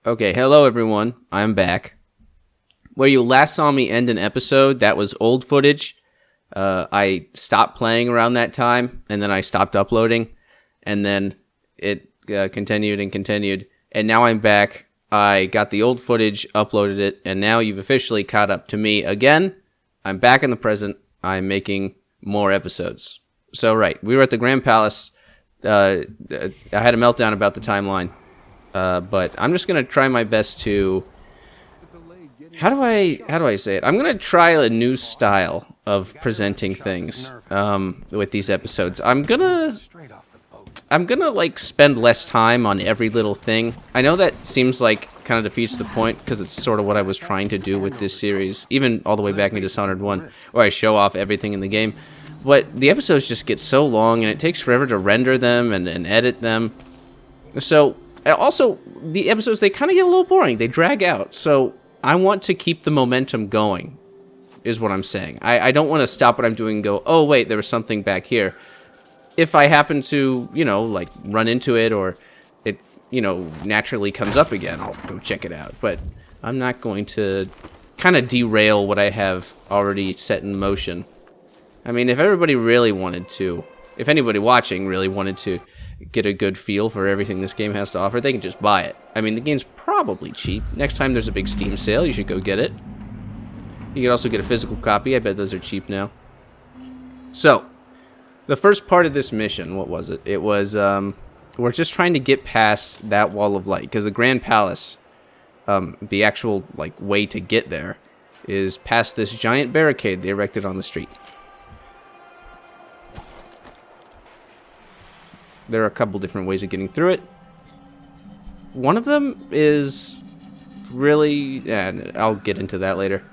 Okay, hello everyone. I'm back. Where you last saw me end an episode, that was old footage. I stopped playing around that time, and then I stopped uploading, and then it continued and continued, and now I'm back. I got the old footage, uploaded it, and now you've officially caught up to me again. I'm back in the present. I'm making more episodes. So, right, we were at the Grand Palace. I had a meltdown about the timeline. But I'm just gonna try my best to. How do I say it? I'm gonna try a new style of presenting things with these episodes. I'm gonna like spend less time on every little thing. I know that seems like kind of defeats the point because it's sort of what I was trying to do with this series, even all the way back in Dishonored 1, where I show off everything in the game. But the episodes just get so long, and it takes forever to render them and edit them. So. Also, the episodes, they kind of get a little boring. They drag out. So I want to keep the momentum going, is what I'm saying. I don't want to stop what I'm doing and go, oh, wait, there was something back here. If I happen to, like, run into it or it, naturally comes up again, I'll go check it out. But I'm not going to kind of derail what I have already set in motion. I mean, if everybody really wanted to, if anybody watching really wanted to get a good feel for everything this game has to offer, they can just buy it. I mean, the game's probably cheap. Next time there's a big Steam sale, you should go get it. You can also get a physical copy. I bet those are cheap now. So, the first part of this mission, what was it? It was, we're just trying to get past that wall of light, because the Grand Palace, the actual, like, way to get there, is past this giant barricade they erected on the street. There are a couple different ways of getting through it. One of them is really... I'll get into that later.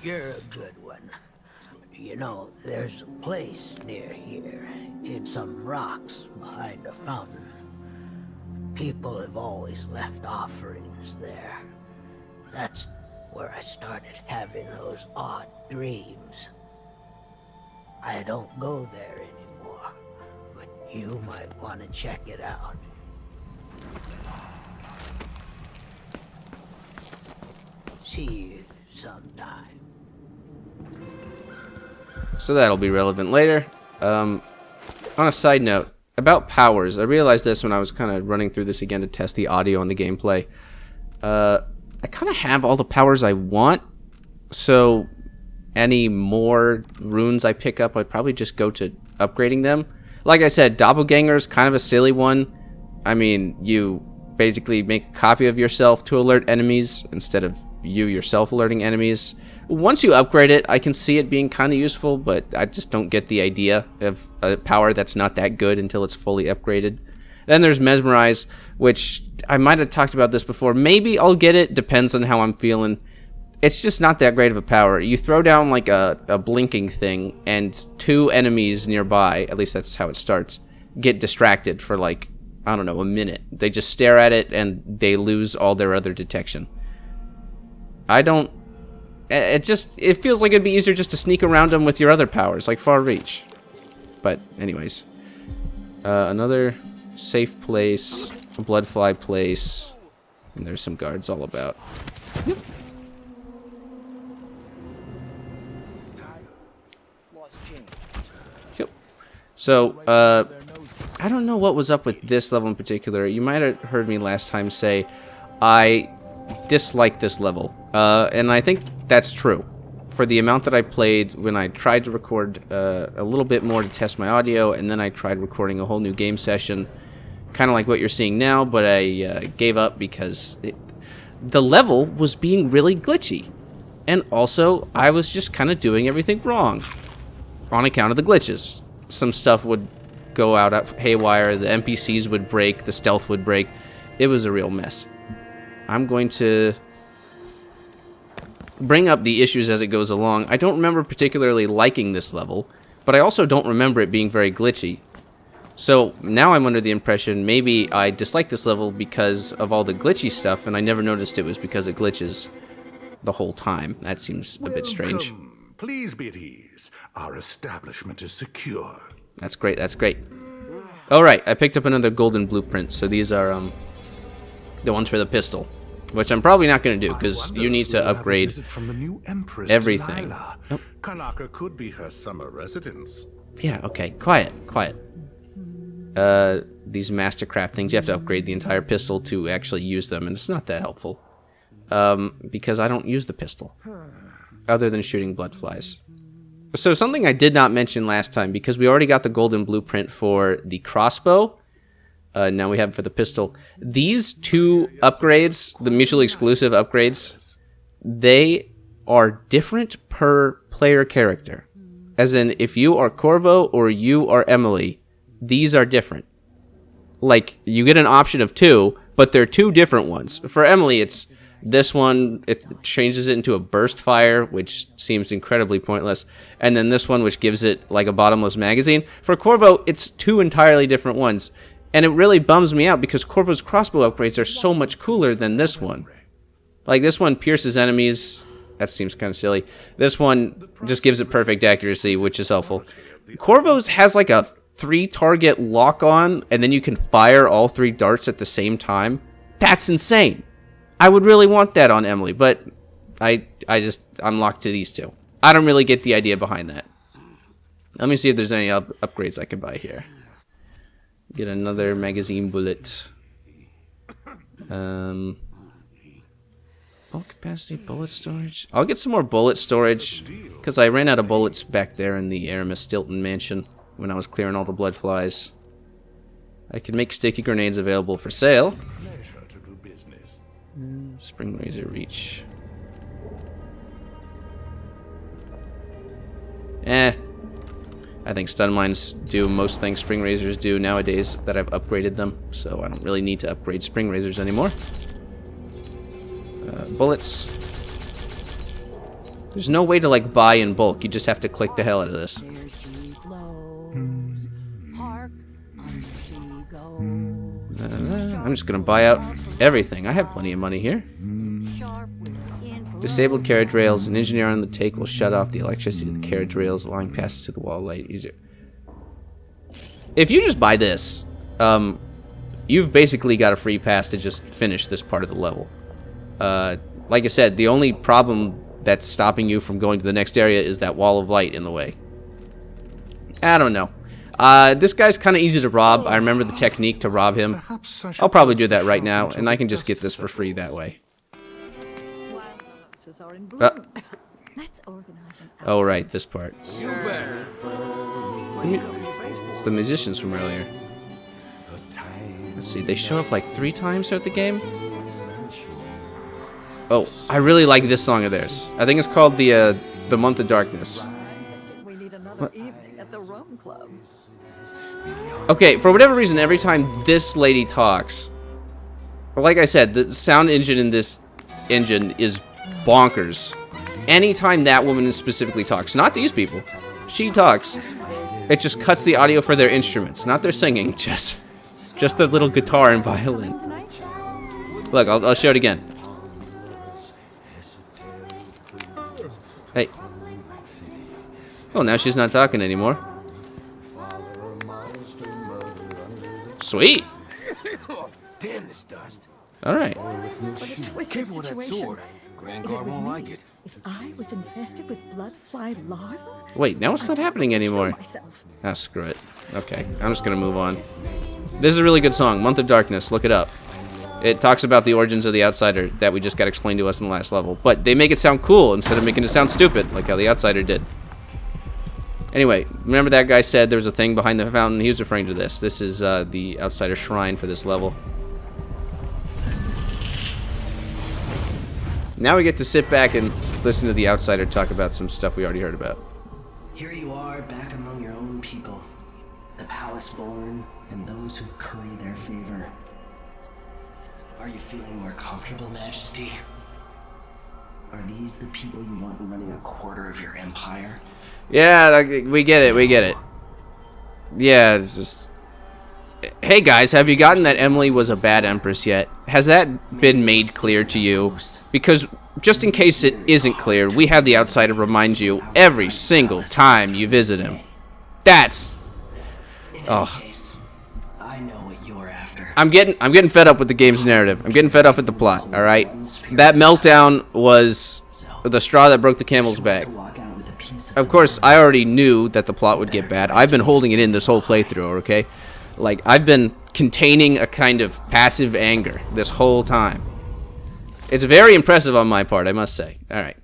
You're a good one. You know, there's a place near here, in some rocks behind a fountain. People have always left offerings there. That's where I started having those odd dreams. I don't go there anymore, but you might want to check it out. See you sometime. So that'll be relevant later. On a side note, about powers, I realized this when I was kind of running through this again to test the audio and the gameplay. I kind of have all the powers I want, so any more runes I pick up, I'd probably just go to upgrading them. Like I said, Doppelganger's kind of a silly one. I mean, you basically make a copy of yourself to alert enemies instead of you yourself alerting enemies. Once you upgrade it, I can see it being kind of useful, but I just don't get the idea of a power that's not that good until it's fully upgraded. Then there's Mesmerize, which I might have talked about this before. Maybe I'll get it, depends on how I'm feeling. It's just not that great of a power. You throw down like a blinking thing, and two enemies nearby, at least that's how it starts, get distracted for like, I don't know, a minute. They just stare at it, and they lose all their other detection. It feels like it'd be easier just to sneak around them with your other powers, like Far Reach. But anyways. Another safe place, a bloodfly place, and there's some guards all about. Yep. So, I don't know what was up with this level in particular. You might have heard me last time say I dislike this level. And I think that's true. For the amount that I played when I tried to record a little bit more to test my audio, and then I tried recording a whole new game session, kind of like what you're seeing now, but I gave up because the level was being really glitchy. And also, I was just kind of doing everything wrong on account of the glitches. Some stuff would go out haywire, the NPCs would break, the stealth would break. It was a real mess. I'm going to bring up the issues as it goes along. I don't remember particularly liking this level, but I also don't remember it being very glitchy. So now I'm under the impression maybe I dislike this level because of all the glitchy stuff, and I never noticed it was because of glitches the whole time. That seems a bit strange. Please be at ease. Our establishment is secure. That's great, that's great. Oh, right. I picked up another golden blueprint. So these are the ones for the pistol. Which I'm probably not going to do, because you need to upgrade from the new Empress everything. Nope. Kanaka could be her summer residence. Yeah, okay. Quiet. These mastercraft things, you have to upgrade the entire pistol to actually use them, and it's not that helpful. Because I don't use the pistol. Other than shooting blood flies. So something I did not mention last time, because we already got the golden blueprint for the crossbow. Now we have for the pistol. These two upgrades, the mutually exclusive upgrades, they are different per player character. As in, if you are Corvo or you are Emily, these are different. Like, you get an option of two, but they're two different ones. For Emily, it's this one, it changes it into a burst fire, which seems incredibly pointless. And then this one, which gives it like a bottomless magazine. For Corvo, it's two entirely different ones. And it really bums me out because Corvo's crossbow upgrades are so much cooler than this one. Like, this one pierces enemies. That seems kind of silly. This one just gives it perfect accuracy, which is helpful. Corvo's has like a 3-target lock-on, and then you can fire all 3 darts at the same time. That's insane. I would really want that on Emily, but I'm locked to these two. I don't really get the idea behind that. Let me see if there's any upgrades I can buy here. Get another magazine bullet. Bulk capacity, bullet storage. I'll get some more bullet storage, because I ran out of bullets back there in the Aramis Stilton mansion when I was clearing all the blood flies. I can make sticky grenades available for sale. Spring razor reach. I think stun mines do most things spring razors do nowadays that I've upgraded them, so I don't really need to upgrade spring razors anymore. Bullets. There's no way to like buy in bulk. You just have to click the hell out of this. I'm just gonna buy out everything. I have plenty of money here. Disabled carriage rails. An engineer on the take will shut off the electricity to the carriage rails, allowing passes to the wall light easier. If you just buy this, you've basically got a free pass to just finish this part of the level. Like I said, the only problem that's stopping you from going to the next area is that wall of light in the way. I don't know. This guy's kind of easy to rob. I remember the technique to rob him. I'll probably do that right now, and I can just get this for free that way. Oh, right, this part. It's the musicians from earlier. Let's see, they show up like 3 times throughout the game? Oh, I really like this song of theirs. I think it's called the Month of Darkness. What? Okay, for whatever reason, every time this lady talks, well, like I said, the sound engine in this engine is bonkers. Anytime that woman specifically talks, not these people, she talks, it just cuts the audio for their instruments, not their singing, just their little guitar and violin. Look, I'll show it again. Hey. Oh, now she's not talking anymore. Sweet. Damn this dust. All right. Careful with that sword. Grand Guard won't like it. If I was infested with blood fly larvae. Wait, now it's not happening anymore. Ah, screw it. Okay, I'm just gonna move on. This is a really good song, Month of Darkness. Look it up. It talks about the origins of the Outsider that we just got explained to us in the last level, but they make it sound cool instead of making it sound stupid, like how the Outsider did. Anyway, remember that guy said there was a thing behind the fountain? He was referring to this. This is the Outsider Shrine for this level. Now we get to sit back and listen to the Outsider talk about some stuff we already heard about. Here you are, back among your own people. The palace-born and those who curry their favor. Are you feeling more comfortable, Majesty? Are these the people you want running a quarter of your empire? Yeah, we get it, we get it. Yeah, it's just... Hey guys, have you gotten that Emily was a bad empress yet? Has that been made clear to you? Because, just in case it isn't clear, we have the Outsider remind you every single time you visit him. That's... Oh. after. I'm getting fed up with the game's narrative. I'm getting fed up with the plot, alright? That meltdown was the straw that broke the camel's back. Walk out with a piece Of course, I already knew that the plot would get bad. I've been holding it in this whole playthrough, okay? Like, I've been containing a kind of passive anger this whole time. It's very impressive on my part, I must say. Alright.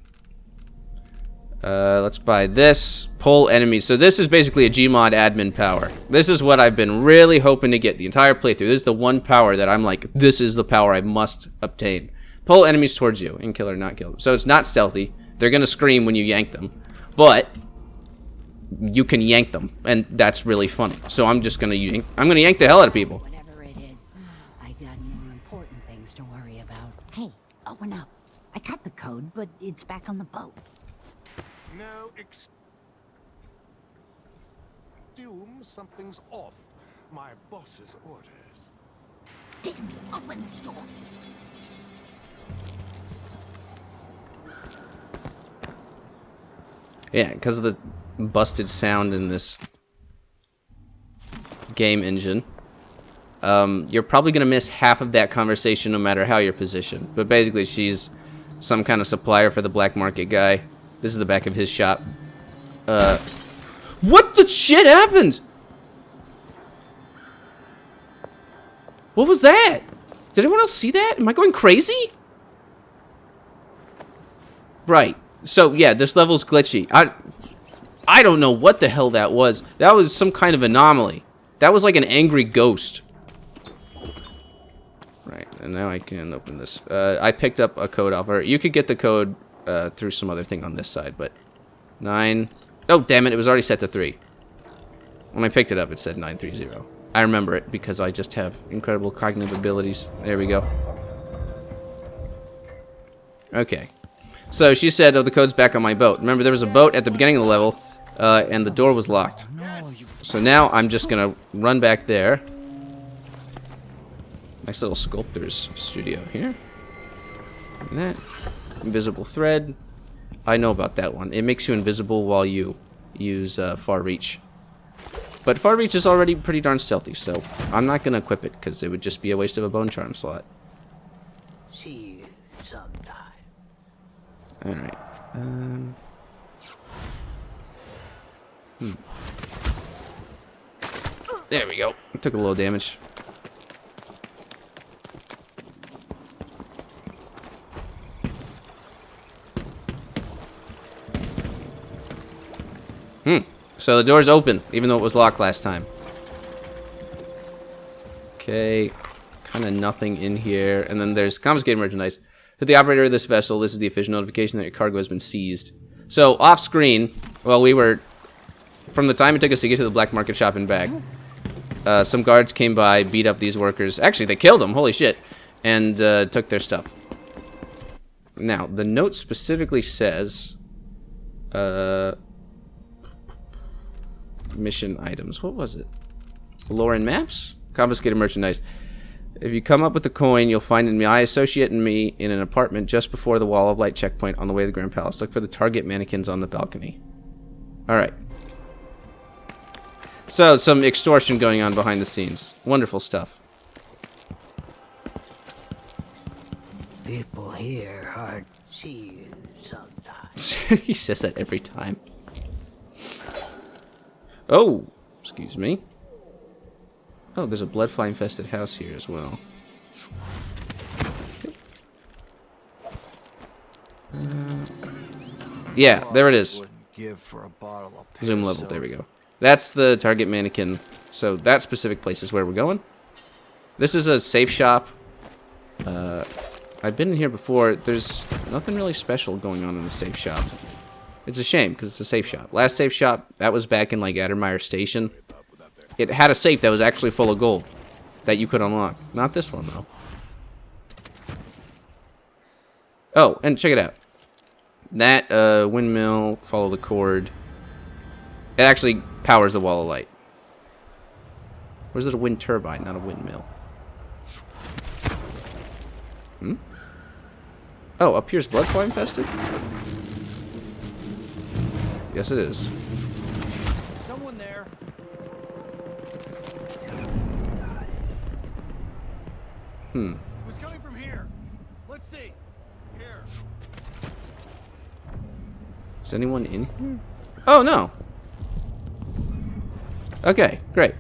Let's buy this. Pull enemies. So this is basically a Gmod admin power. This is what I've been really hoping to get the entire playthrough. This is the one power that I'm like, this is the power I must obtain. Pull enemies towards you and kill or not kill them. So it's not stealthy. They're going to scream when you yank them. But you can yank them, and that's really funny. So I'm just going to yank. I'm going to yank the hell out of people. Whatever it is, I got more important things to worry about. Hey, open up. I cut the code, but it's back on the boat. No, assume something's off. My boss's orders. Damn, open this door. Yeah, because of the busted sound in this game engine. You're probably going to miss half of that conversation no matter how you're positioned. But basically, she's some kind of supplier for the black market guy. This is the back of his shop. What the shit happened? What was that? Did anyone else see that? Am I going crazy? Right. So, yeah, this level's glitchy. I don't know what the hell that was. That was some kind of anomaly. That was like an angry ghost. Right, and now I can open this. I picked up a code off her. You could get the code through some other thing on this side, but 9. Oh, damn it, it was already set to 3. When I picked it up, it said 930. I remember it because I just have incredible cognitive abilities. There we go. Okay. So she said, oh, the code's back on my boat. Remember, there was a boat at the beginning of the level, and the door was locked. So now I'm just going to run back there. Nice little sculptor's studio here. And that. Invisible thread. I know about that one. It makes you invisible while you use Far Reach. But Far Reach is already pretty darn stealthy, so I'm not going to equip it because it would just be a waste of a bone charm slot. See you sometime. Alright. There we go. Took a little damage. So the door's open, even though it was locked last time. Okay. Kind of nothing in here. And then there's confiscated merchandise. To the operator of this vessel, this is the official notification that your cargo has been seized. So, off screen, well, we were... From the time it took us to get to the black market shop and back, some guards came by, beat up these workers. Actually, they killed them, holy shit. And took their stuff. Now, the note specifically says... mission items. What was it? Lore and maps? Confiscated merchandise. If you come up with the coin, you'll find my associate and me in an apartment just before the Wall of Light checkpoint on the way to the Grand Palace. Look for the target mannequins on the balcony. Alright. So, some extortion going on behind the scenes. Wonderful stuff. People here hard see you sometimes. He says that every time. Oh, excuse me. Oh, there's a bloodfly infested house here as well. Yeah, there it is. Zoom level, there we go. That's the target mannequin. So that specific place is where we're going. This is a safe shop. I've been in here before. There's nothing really special going on in the safe shop. It's a shame, because it's a safe shop. Last safe shop, that was back in, like, Addermeyer Station. It had a safe that was actually full of gold that you could unlock. Not this one, though. Oh, and check it out. That windmill, follow the cord. It actually powers the Wall of Light. Or is it a wind turbine, not a windmill? Hmm? Oh, up here's bloodfly infested? Yes, it is. Someone there. Was coming from here. Let's see. Here. Is anyone in here? Oh, no. Okay, great.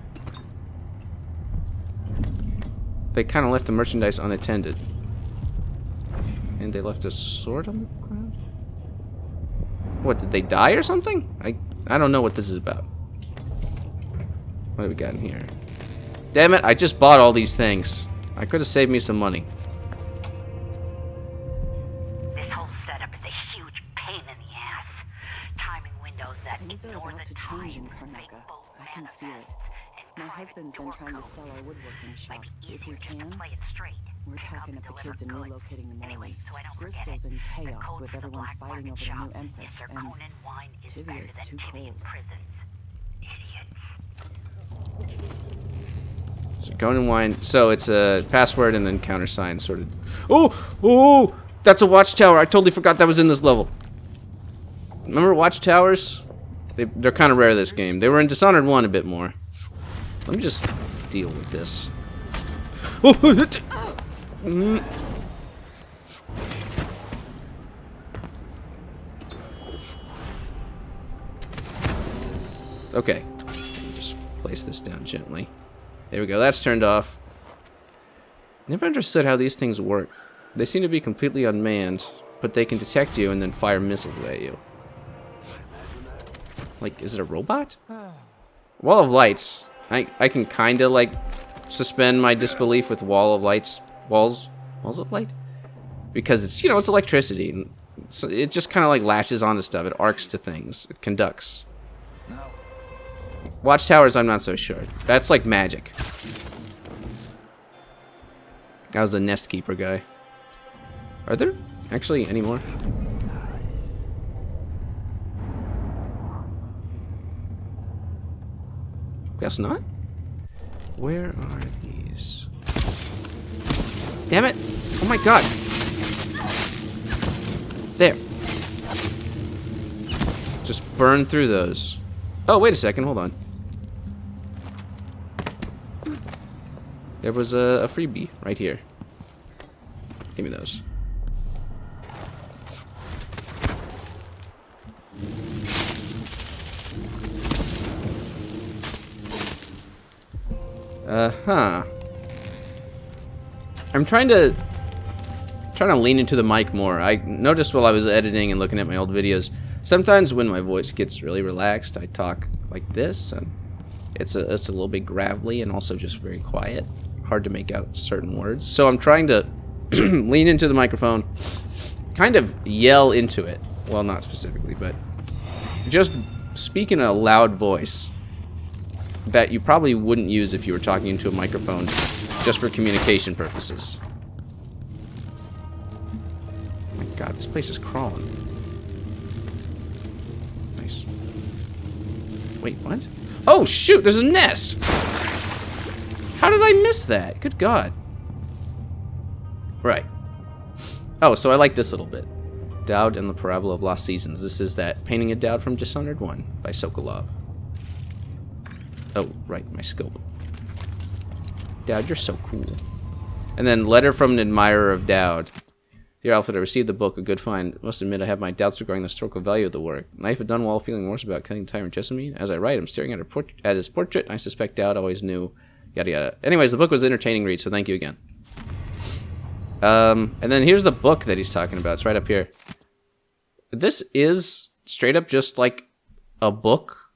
They kind of left the merchandise unattended. And they left a sword on the ground? What, did they die or something? I don't know what this is about. What do we got in here? Damn it, I just bought all these things. I could have saved me some money. This whole setup is a huge pain in the ass. Timing windows that Things are ignore about the to change in time, make Karnaca. full I can feel it. manifests, and My private husband's been door trying to codes. sell our woodworking shop. Might be If easier we just to can, play it straight. we're Pick packing up the deliver kids and goods. relocating the Anyway, Morley. so I don't forget Bristol's it. in The chaos code with for the everyone black fighting market over the new shop Empress, is and zirconin wine is Tivia better is than too Tibian cold. prisons. Idiots. So going in wine. So it's a password and then countersign sort of. Oh, that's a watchtower. I totally forgot that was in this level. Remember watchtowers? They're kind of rare this game. They were in Dishonored 1 a bit more. Let me just deal with this. Okay. Just place this down gently. There we go. That's turned off. Never understood how these things work. They seem to be completely unmanned, but they can detect you and then fire missiles at you. Like, is it a robot? Wall of lights. I can kind of, like, suspend my disbelief with wall of lights. Walls of light? Because it's, you know, it's electricity. And it just kind of, like, latches onto stuff. It arcs to things. It conducts. Watchtowers, I'm not so sure. That's like magic. That was a nest keeper guy. Are there actually any more? Guess not. Where are these? Damn it! Oh my god! There. Just burn through those. Oh, wait a second. Hold on. There was a freebie right here. Give me those. I'm trying to lean into the mic more. I noticed while I was editing and looking at my old videos, sometimes when my voice gets really relaxed, I talk like this, and it's a little bit gravelly and also just very quiet. Hard to make out certain words. So I'm trying to lean into the microphone, kind of yell into it. Well, not specifically, but just speak in a loud voice that you probably wouldn't use if you were talking into a microphone just for communication purposes. Oh my god, this place is crawling. Nice. Wait, what? Oh shoot, there's a nest! How did I miss that? Good god. Right. Oh, so I like this little bit. Dowd and the Parabola of Lost Seasons. This is that Painting a Dowd from Dishonored 1 by Sokolov. Oh, right, my scope. Dowd, you're so cool. And then Letter from an Admirer of Dowd. Dear Alfred, I received the book, a good find. Must admit I have my doubts regarding the historical value of the work. Knife of Dunwall, feeling worse about killing the tyrant Jessamine. As I write, I'm staring at his portrait, and I suspect Dowd always knew. Yada yada. Anyways, the book was an entertaining read, so thank you again. And then here's the book that he's talking about. It's right up here. This is straight up just like a book,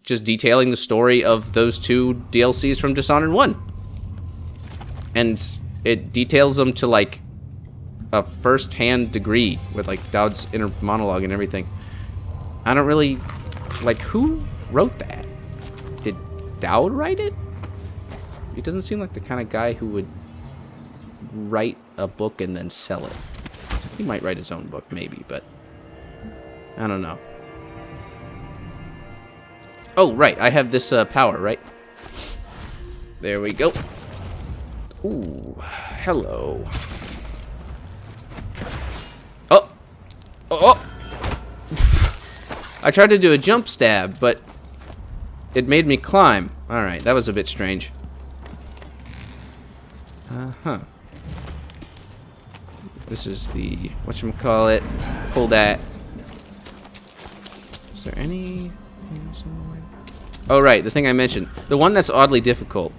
just detailing the story of those two DLCs from Dishonored 1. And it details them to like a first-hand degree with like Dowd's inner monologue and everything. I don't really like who wrote that. Did Dowd write it? He doesn't seem like the kind of guy who would write a book and then sell it. He might write his own book, maybe, but I don't know. Oh, right, I have this power, right? There we go. Ooh, hello. Oh! Oh! I tried to do a jump stab, but it made me climb. Alright, that was a bit strange. Uh-huh. This is the... whatchamacallit. Pull that. Is there any... oh, right. The thing I mentioned. The one that's oddly difficult.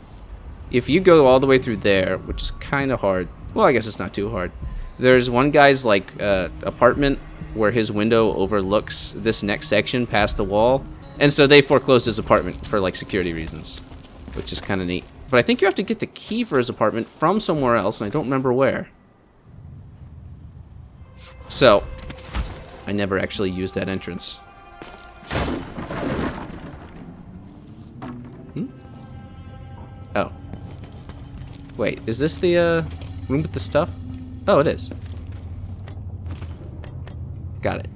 If you go all the way through there, which is kind of hard. Well, I guess it's not too hard. There's one guy's, like, apartment where his window overlooks this next section past the wall. And so they foreclosed his apartment for, like, security reasons. Which is kind of neat. But I think you have to get the key for his apartment from somewhere else, and I don't remember where. So, I never actually used that entrance. Hmm? Oh. Wait, is this the room with the stuff? Oh, it is. Got it.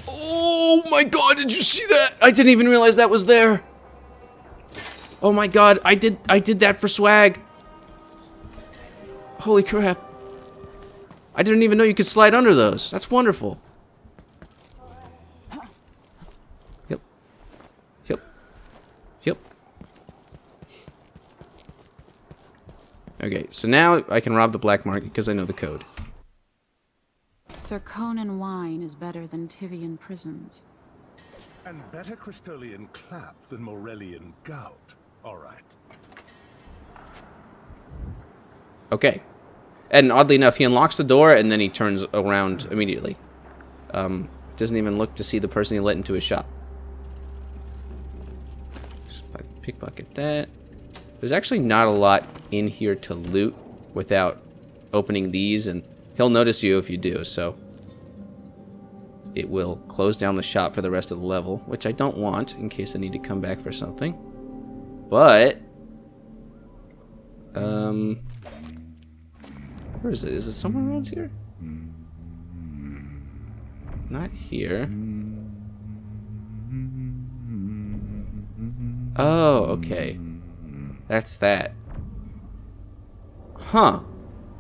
Oh my god, did you see that? I didn't even realize that was there. Oh my god, I did that for swag. Holy crap. I didn't even know you could slide under those. That's wonderful. Yep. Yep. Yep. Okay, so now I can rob the black market because I know the code. Zirconian wine is better than Tivian prisons. And better Crystolian clap than Morellian gout. All right. Okay. And oddly enough, he unlocks the door and then he turns around immediately. Doesn't even look to see the person he let into his shop. Just pickpocket that. There's actually not a lot in here to loot without opening these, and he'll notice you if you do, so it will close down the shop for the rest of the level, which I don't want in case I need to come back for something. But where is it? Is it somewhere around here? Not here. Oh, okay. That's that. Huh.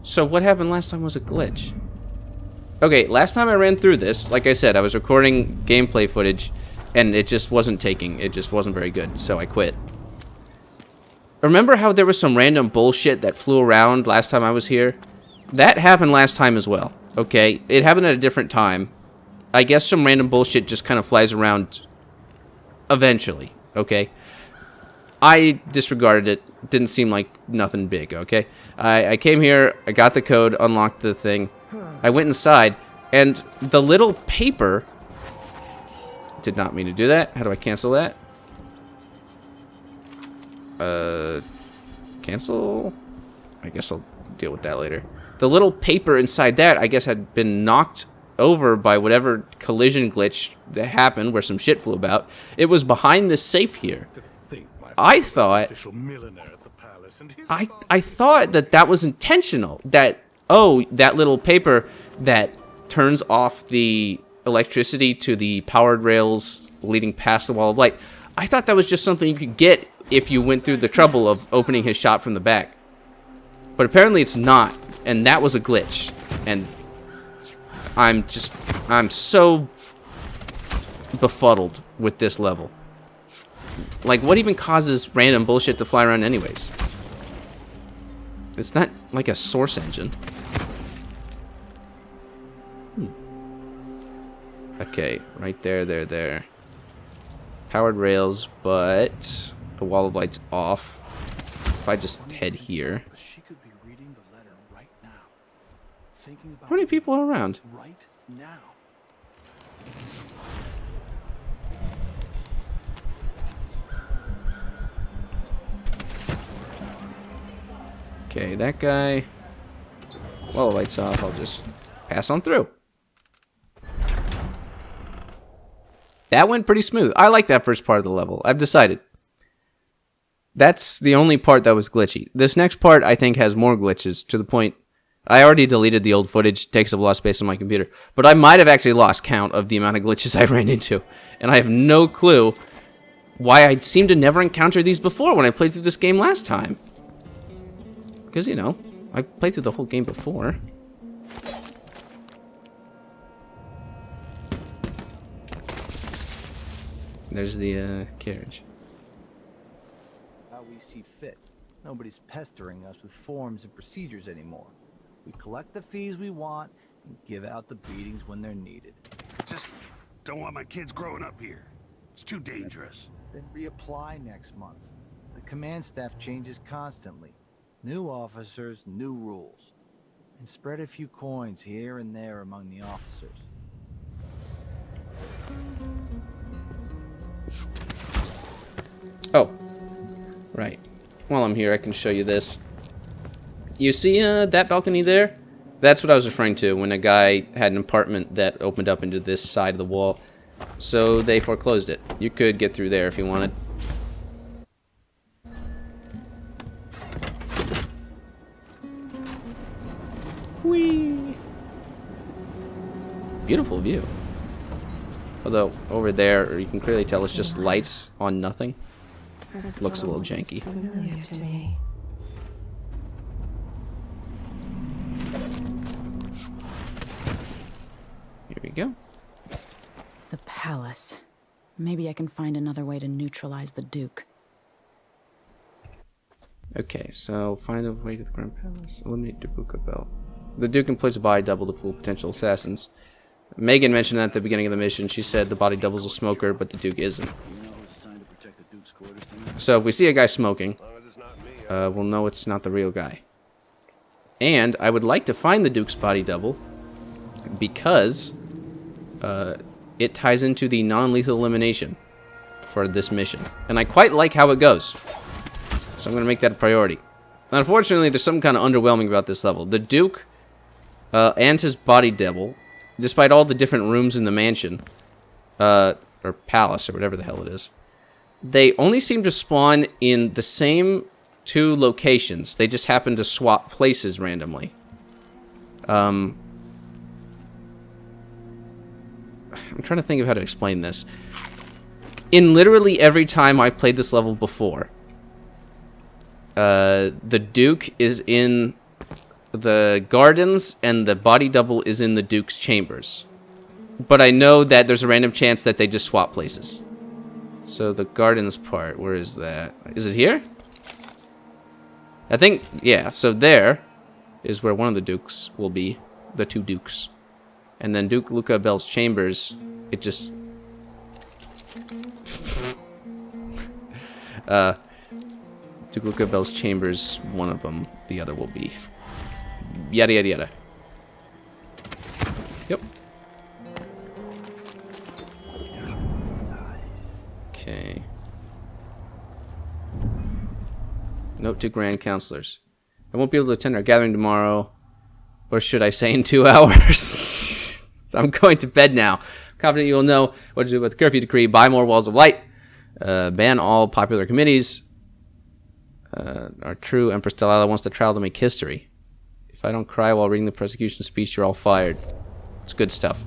So what happened last time was a glitch. Okay, last time I ran through this, like I said, I was recording gameplay footage, and it just wasn't taking. It just wasn't very good, so I quit. Remember how there was some random bullshit that flew around last time I was here? That happened last time as well, okay? It happened at a different time. I guess some random bullshit just kind of flies around eventually, okay? I disregarded it. Didn't seem like nothing big, okay? I came here, I got the code, unlocked the thing. I went inside, and the little paper... Did not mean to do that. How do I cancel that? Cancel? I guess I'll deal with that later. The little paper inside that, I guess, had been knocked over by whatever collision glitch that happened where some shit flew about. It was behind this safe here. I thought... I thought that was intentional. That, oh, that little paper that turns off the electricity to the powered rails leading past the wall of light. I thought that was just something you could get if you went through the trouble of opening his shop from the back. But apparently it's not, and that was a glitch. And I'm so befuddled with this level. Like, what even causes random bullshit to fly around anyways? It's not like a source engine. Okay, right there. Powered rails, but the wall of light's off. If I just head here. She could be reading the letter right now. Thinking about How many people are around? right now. Okay, that guy. Wall of light's off. I'll just pass on through. That went pretty smooth. I like that first part of the level. I've decided. That's the only part that was glitchy. This next part, I think, has more glitches to the point... I already deleted the old footage. It takes up a lot of space on my computer. But I might have actually lost count of the amount of glitches I ran into. And I have no clue why I seemed to never encounter these before when I played through this game last time. Because, you know, I played through the whole game before. there's the carriage. How we see fit. Nobody's pestering us with forms and procedures anymore. We collect the fees we want and give out the beatings when they're needed. Just don't want my kids growing up here. It's too dangerous. Then reapply next month. The command staff changes constantly. New officers, new rules. And spread a few coins here and there among the officers. Oh, right. While I'm here, I can show you this. You see that balcony there? That's what I was referring to when a guy had an apartment that opened up into this side of the wall. So they foreclosed it. You could get through there if you wanted. Whee! Beautiful view. Although, over there, you can clearly tell it's just lights on nothing. Looks a little janky. Familiar to me. Here we go. The palace. Maybe I can find another way to neutralize the Duke. Okay, so find a way to the Grand Palace. Eliminate duplicate bell. The Duke employs a body double to fool potential assassins. Megan mentioned that at the beginning of the mission. She said the body double's a smoker, but the Duke isn't. So if we see a guy smoking, we'll know it's not the real guy. And I would like to find the Duke's body double because it ties into the non-lethal elimination for this mission. And I quite like how it goes. So I'm going to make that a priority. Unfortunately, there's something kind of underwhelming about this level. The Duke and his body double, despite all the different rooms in the mansion, or palace, or whatever the hell it is, they only seem to spawn in the same two locations. They just happen to swap places randomly. I'm trying to think of how to explain this. In literally every time I've played this level before, the Duke is in the gardens and the body double is in the Duke's chambers. But I know that there's a random chance that they just swap places. So the gardens part, where is that? Is it here? I think, yeah, so there is where one of the Dukes will be. The two Dukes. And then Duke Luca Bell's chambers, it just... Duke Luca Bell's chambers, one of them, the other will be. Yada yada yada. Yep. Okay. Note to Grand Counselors. I won't be able to attend our gathering tomorrow. Or should I say in 2 hours? I'm going to bed now. Confident you will know what to do with the curfew decree. Buy more Walls of Light. Ban all popular committees. Our true Empress Delilah wants to travel to make history. If I don't cry while reading the prosecution speech, you're all fired. It's good stuff.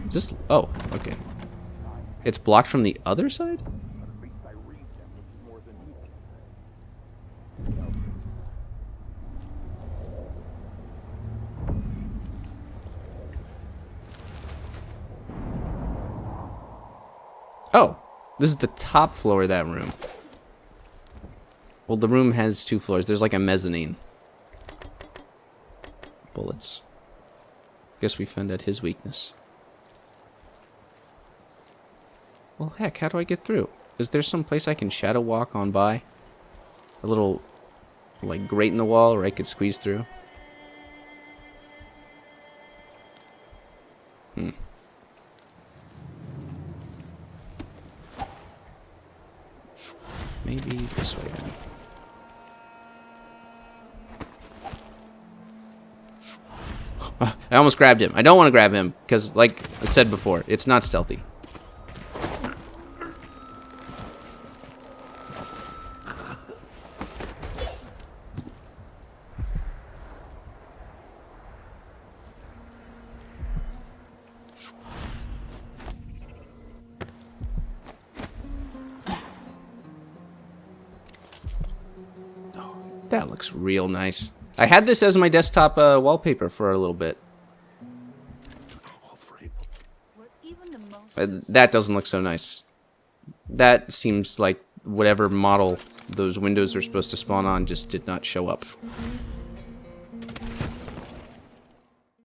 Is this... Oh, okay. It's blocked from the other side? Oh, this is the top floor of that room. Well, the room has 2 floors. There's like a mezzanine. Bullets. Guess we found out his weakness. Well, heck, how do I get through? Is there some place I can shadow walk on by? A little, like, grate in the wall where I could squeeze through? Maybe this way then. I almost grabbed him. I don't want to grab him because, like I said before, it's not stealthy. That looks real nice. I had this as my desktop wallpaper for a little bit. That doesn't look so nice. that seems like whatever model those windows are supposed to spawn on just did not show up.